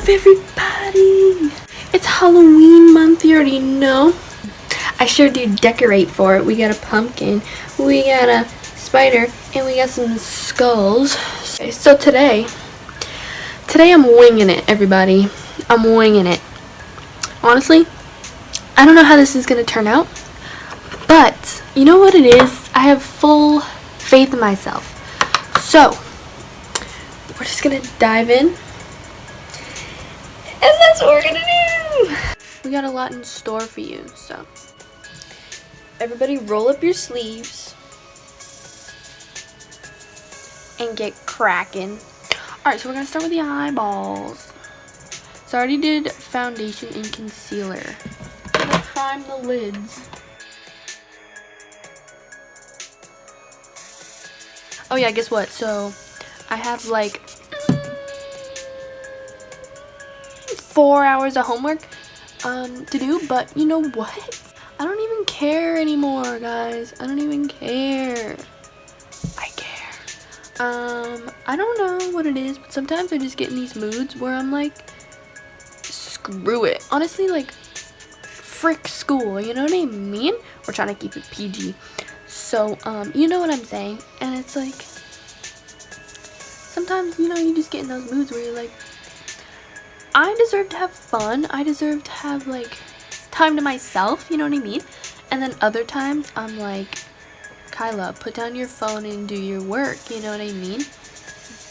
up, everybody? It's Halloween month, you already know. I sure do decorate for it. We got a pumpkin, we got a spider, and we got some skulls. So today I'm winging it, everybody. I'm winging it. Honestly, I don't know how this is gonna turn out, but you know what it is? I have full faith in myself. So we're just gonna dive in. And that's what we're gonna do! We got a lot in store for you, so everybody roll up your sleeves and get cracking. Alright, so we're gonna start with the eyeballs. So I already did foundation and concealer. I'm gonna prime the lids. Oh yeah, guess what? So I have like 4 hours of homework to do, but you know what? I don't even care anymore, guys. I don't even care. I care. I don't know what it is, but sometimes I just get in these moods where I'm like, screw it. Honestly, like, frick school, you know what I mean? We're trying to keep it PG. So, you know what I'm saying? And it's like, sometimes, you know, you just get in those moods where you're like, I deserve to have fun. I deserve to have, like, time to myself, you know what I mean? And then other times, I'm like, Kyla, put down your phone and do your work, you know what I mean?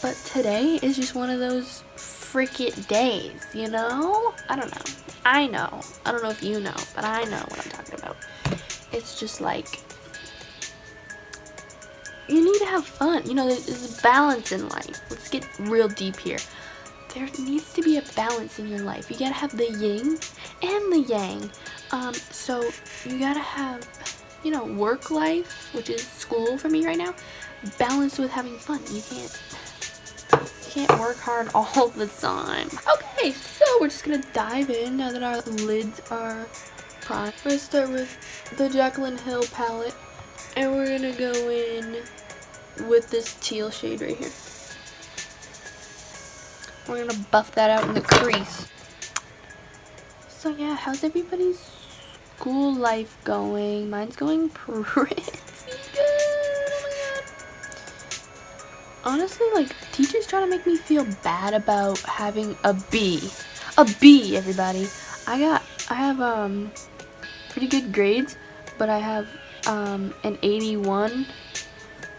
But today is just one of those frickin' days, you know? I don't know. I know. I don't know if you know, but I know what I'm talking about. It's just like, you need to have fun. You know, there's a balance in life. Let's get real deep here. There needs to be a balance in your life. You gotta have the yin and the yang. So you gotta have, you know, work life, which is school for me right now, balanced with having fun. You can't work hard all the time. Okay, so we're just gonna dive in now that our lids are primed. We're gonna start with the Jaclyn Hill palette, and we're gonna go in with this teal shade right here. We're gonna buff that out in the crease. So yeah, how's everybody's school life going? Mine's going pretty good. Oh my god. Honestly, like, teachers try to make me feel bad about having a B. A B, everybody. I have pretty good grades, but I have an 81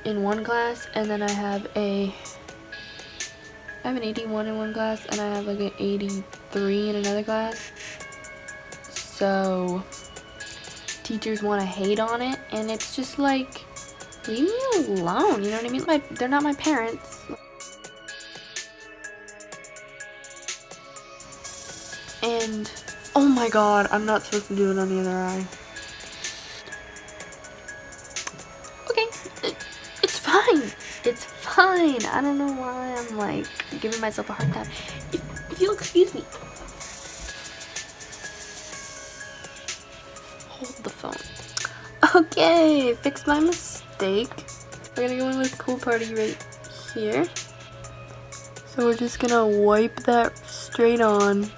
in one class, and then I have an 81 in one class, and I have like an 83 in another class. So teachers want to hate on it, and it's just like, leave me alone, you know what I mean? They're not my parents. And oh my god, I'm not supposed to do it on the other eye. Okay, it's fine. It's fine. I don't know why I'm like giving myself a hard time. If you'll excuse me. Hold the phone. Okay, fixed my mistake. We're gonna go in with Cool Party right here. So we're just gonna wipe that straight on.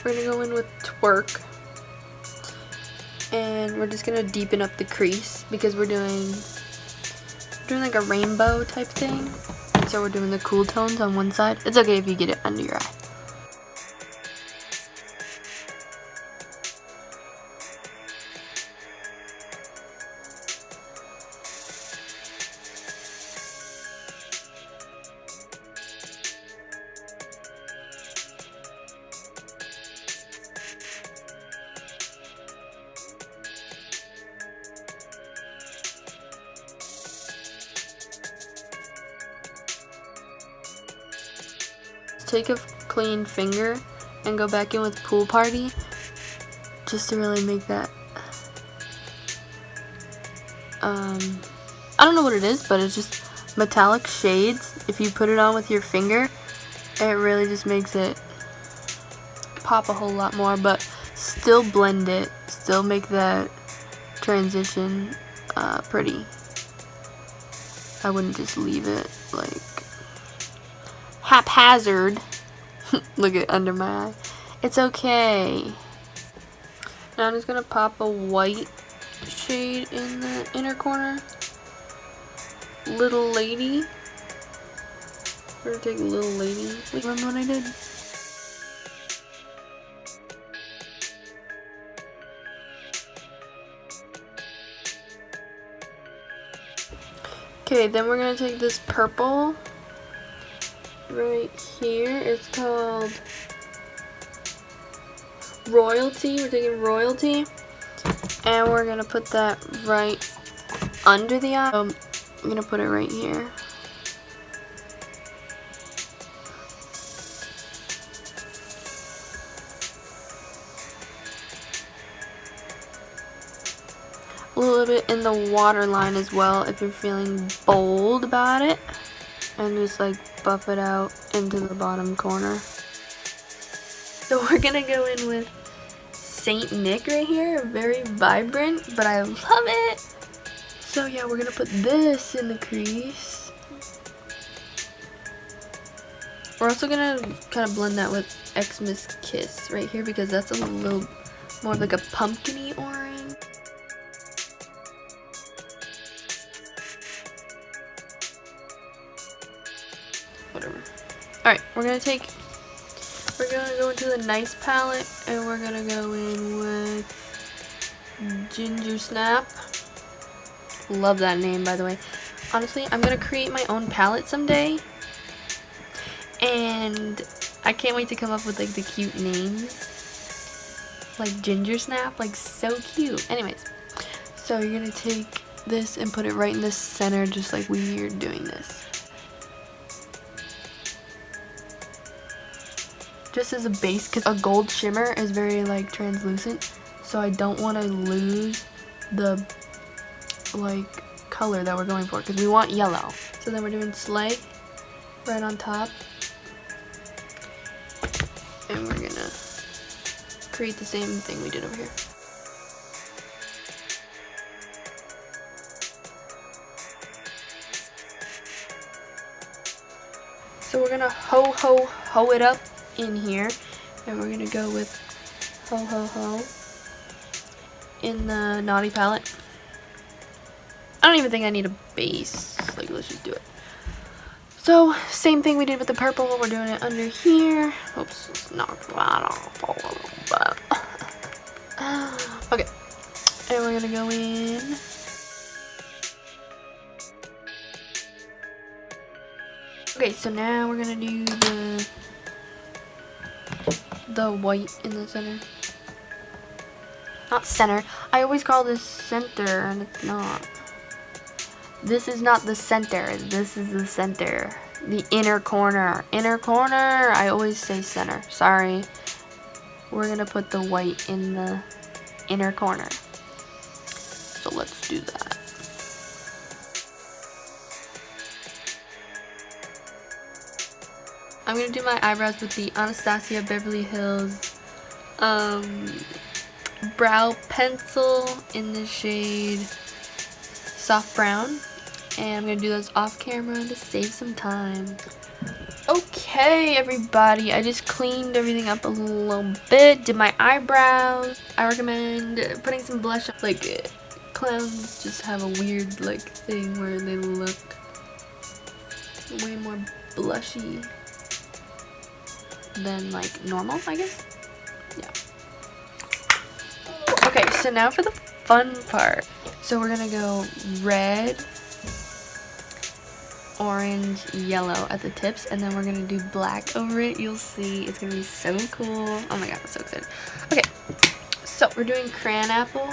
We're gonna go in with Twerk, and we're just gonna deepen up the crease because we're doing like a rainbow type thing. And so we're doing the cool tones on one side. It's okay if you get it under your eye. Take a clean finger and go back in with Pool Party just to really make that I don't know what it is, but it's just metallic shades. If you put it on with your finger, it really just makes it pop a whole lot more, but still blend it, still make that transition pretty. I wouldn't just leave it like haphazard. Look at under my eye. It's okay. Now I'm just gonna pop a white shade in the inner corner. Little Lady. We're gonna take Little Lady. Remember what I did? Okay, then we're gonna take this purple right here. It's called Royalty. We're taking Royalty, and we're gonna put that right under the eye. I'm gonna put it right here. A little bit in the waterline as well if you're feeling bold about it, and just like buff it out into the bottom corner. So we're gonna go in with Saint Nick right here, very vibrant, but I love it. So yeah, we're gonna put this in the crease. We're also gonna kind of blend that with Xmas Kiss right here because that's a little more like a pumpkin-y orange. Whatever. Alright, we're gonna go into the Nice palette, and we're gonna go in with Ginger Snap. Love that name, by the way. Honestly, I'm gonna create my own palette someday, and I can't wait to come up with like the cute names, like Ginger Snap, like so cute. Anyways, so you're gonna take this and put it right in the center, just like we're doing this. Just as a base, because a gold shimmer is very like translucent, so I don't want to lose the like color that we're going for, because we want yellow. So then we're doing Slay right on top, and we're gonna create the same thing we did over here. So we're gonna ho it up in here, and we're gonna go with ho in the Naughty palette. I don't even think I need a base, like let's just do it. So same thing we did with the purple, we're doing it under here. Oops, it's knocked right off a little bit. Okay, and we're gonna go in. Okay, so now we're gonna do the white in the center. Not center. I always call this center, and it's not. This is not the center. This is the center. The inner corner. Inner corner. I always say center. Sorry. We're gonna put the white in the inner corner. So let's do that. I'm gonna do my eyebrows with the Anastasia Beverly Hills brow pencil in the shade Soft Brown, and I'm gonna do those off camera to save some time. Okay, everybody, I just cleaned everything up a little bit, did my eyebrows. I recommend putting some blush on. Like, clowns just have a weird like thing where they look way more blushy than like normal, I guess. Yeah. Okay, so now for the fun part. So we're gonna go red, orange, yellow at the tips, and then we're gonna do black over it. You'll see, it's gonna be so cool. Oh my god, I'm so excited. Okay, so we're doing Crayon Apple.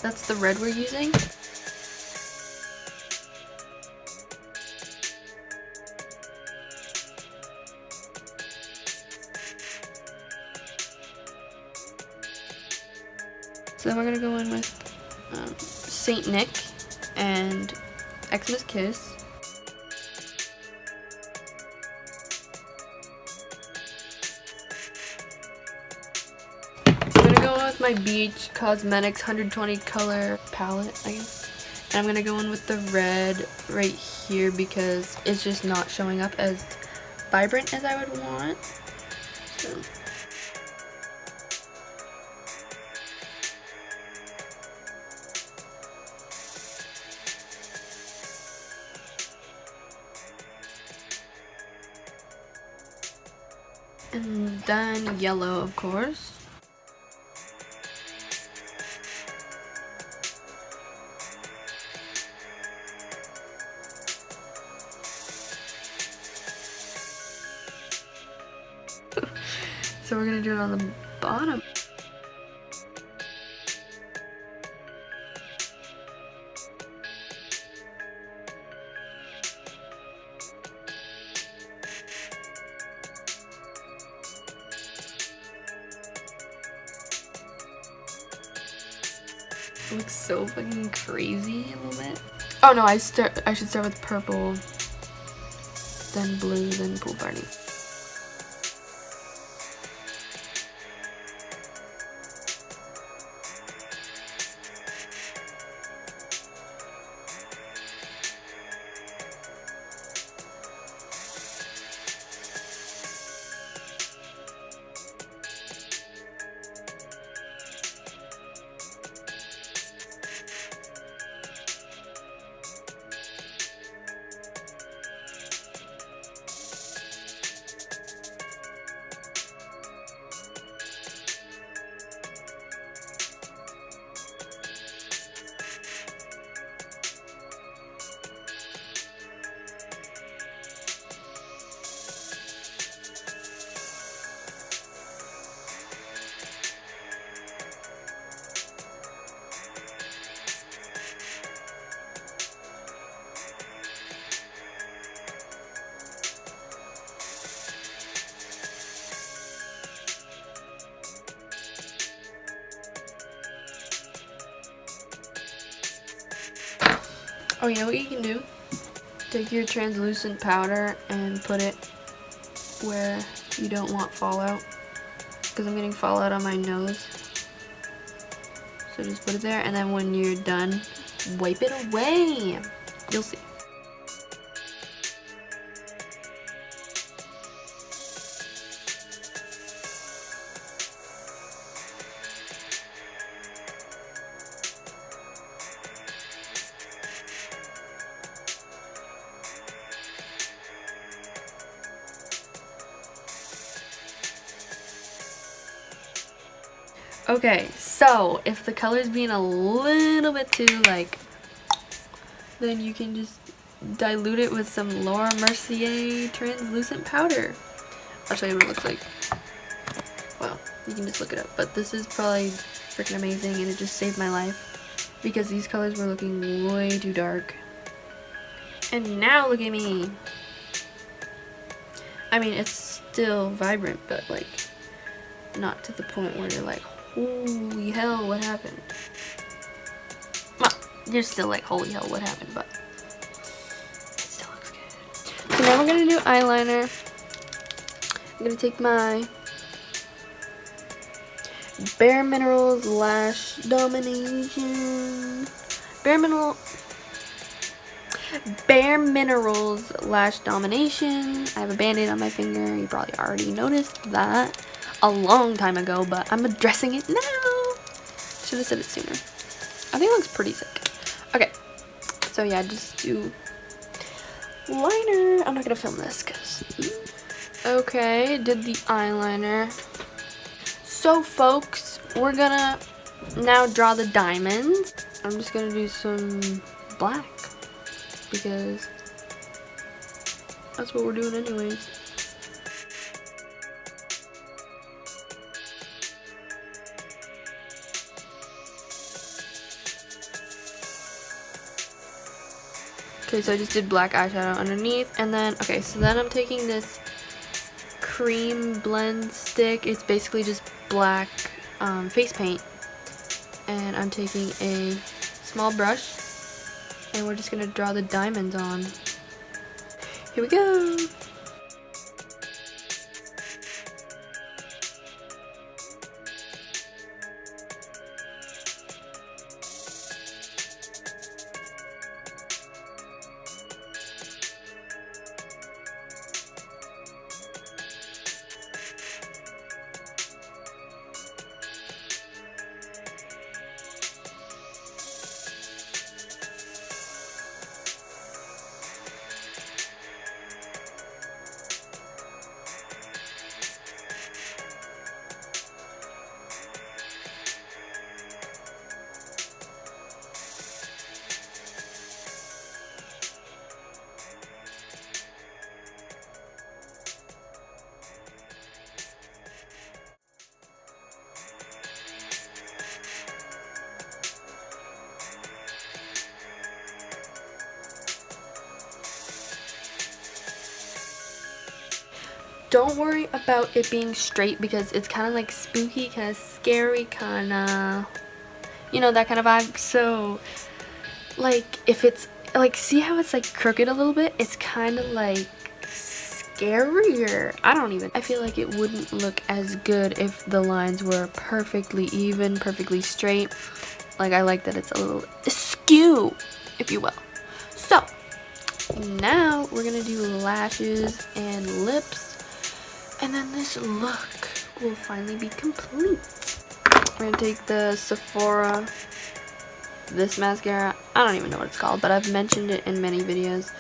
That's the red we're using. So then we're gonna go in with Saint Nick and Xmas Kiss. I'm gonna go with my my Beach Cosmetics 120 color palette, I guess. And I'm gonna go in with the red right here because it's just not showing up as vibrant as I would want. So. And then yellow, of course. So we're gonna do it on the bottom. It looks so fucking crazy a little bit. Oh no, I should start with purple, then blue, then pool party. Oh, you know what you can do? Take your translucent powder and put it where you don't want fallout. Because I'm getting fallout on my nose. So just put it there, and then when you're done, wipe it away. You'll see. Okay, so if the color's being a little bit too like, then you can just dilute it with some Laura Mercier translucent powder. I'll show you what it looks like. Well, you can just look it up, but this is probably freaking amazing, and it just saved my life because these colors were looking way too dark. And now look at me. I mean, it's still vibrant, but like not to the point where you're like, holy hell, what happened? Well, you're still like, holy hell, what happened, but it still looks good. So now we're gonna do eyeliner. I'm gonna take my Bare Minerals Lash Domination. Bare Minerals Lash Domination. I have a band-aid on my finger. You probably already noticed that a long time ago, but I'm addressing it now. Should have said it sooner. I think it looks pretty sick. Okay, so yeah, just do liner. I'm not gonna film this because okay, did the eyeliner. So folks, we're gonna now draw the diamonds. I'm just gonna do some black because that's what we're doing anyways. Okay, so I just did black eyeshadow underneath, and then, okay, so then I'm taking this cream blend stick. It's basically just black face paint, and I'm taking a small brush, and we're just gonna draw the diamonds on. Here we go. don't worry about it being straight because it's kind of like spooky, kind of scary, kind of, you know, that kind of vibe. So like if it's like, see how it's like crooked a little bit? It's kind of like scarier. I feel like it wouldn't look as good if the lines were perfectly even, perfectly straight. Like, I like that it's a little askew, if you will. So now we're gonna do lashes and lips, and then this look will finally be complete. We're gonna take the Sephora, this mascara. I don't even know what it's called, but I've mentioned it in many videos,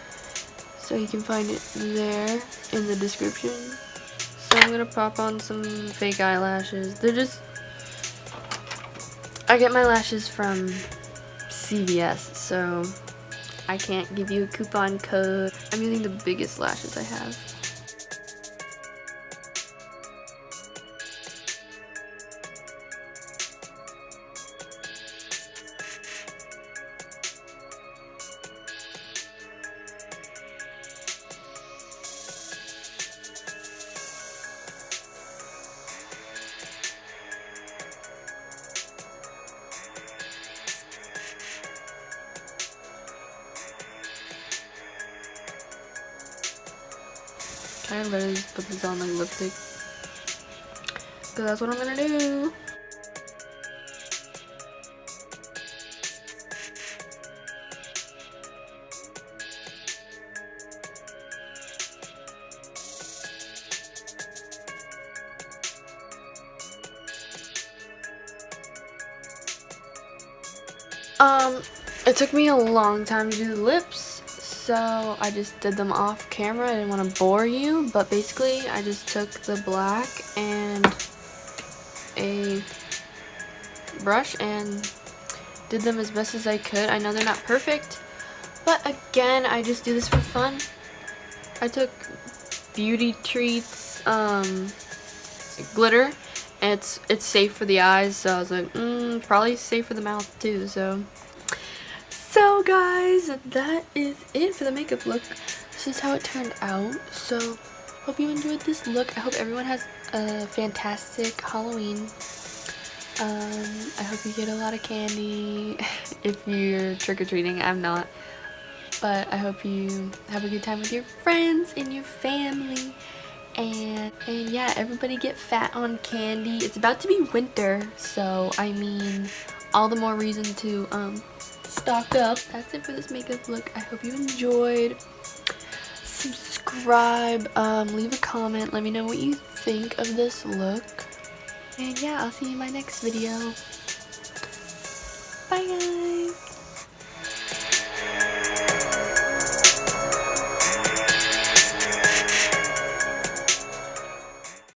so you can find it there in the description. So I'm gonna pop on some fake eyelashes. They're just, I get my lashes from CVS, so I can't give you a coupon code. I'm using the biggest lashes I have. I literally just put this on like lipstick, because that's what I'm gonna do. It took me a long time to do the lips, so I just did them off camera. I didn't want to bore you, but basically I just took the black and a brush and did them as best as I could. I know they're not perfect, but again, I just do this for fun. I took Beauty Treats glitter, and it's safe for the eyes, so I was like, probably safe for the mouth too. So guys, that is it for the makeup look. This is how it turned out. So hope you enjoyed this look. I hope everyone has a fantastic Halloween. I hope you get a lot of candy if you're trick-or-treating. I'm not, but I hope you have a good time with your friends and your family. And yeah, everybody get fat on candy. It's about to be winter, so I mean, all the more reason to stock up. That's it for this makeup look. I hope you enjoyed. Subscribe, leave a comment, let me know what you think of this look. And yeah, I'll see you in my next video. Bye guys!